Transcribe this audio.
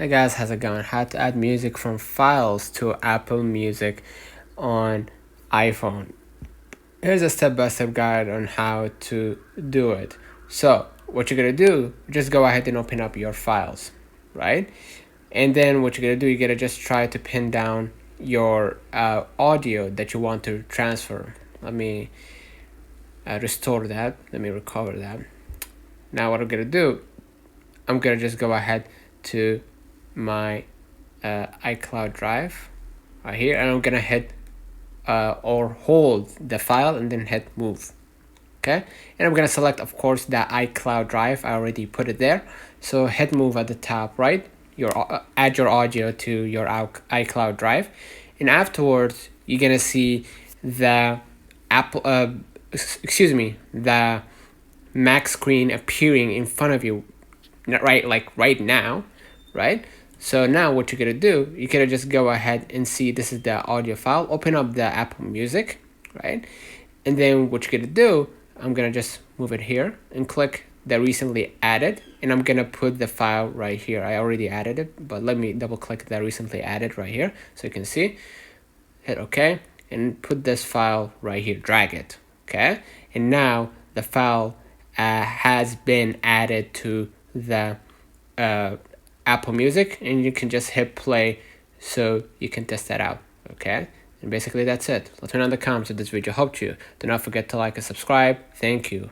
Hey guys, how's it going? How to add music from files to Apple Music on iPhone. Here's a step-by-step guide on how to do it. So what you're gonna do, just go ahead and open up your files, right? And then what you're gonna do, you're gonna just try to pin down your audio that you want to transfer. Let me restore that. Let me recover that. Now what I'm gonna do, I'm gonna just go ahead to my iCloud drive right here, and I'm gonna hit or hold the file and then hit move. Okay, and I'm gonna select, of course, the iCloud drive. I already put it there, so hit move at the top right. Add your audio to your iCloud drive, and afterwards you're gonna see the the Mac screen appearing in front of you, right now, right? So now what you're gonna do, you're gonna just go ahead and see this is the audio file. Open up the Apple Music, right? And then what you're gonna do, I'm gonna just move it here and click the recently added, and I'm gonna put the file right here. I already added it, but let me double click the recently added right here so you can see. Hit OK and put this file right here, drag it, okay? And now the file has been added to the Apple Music, and you can just hit play so you can test that out, okay? And basically that's it. Let me know in the comments if this video helped you. Do not forget to like and subscribe. Thank you.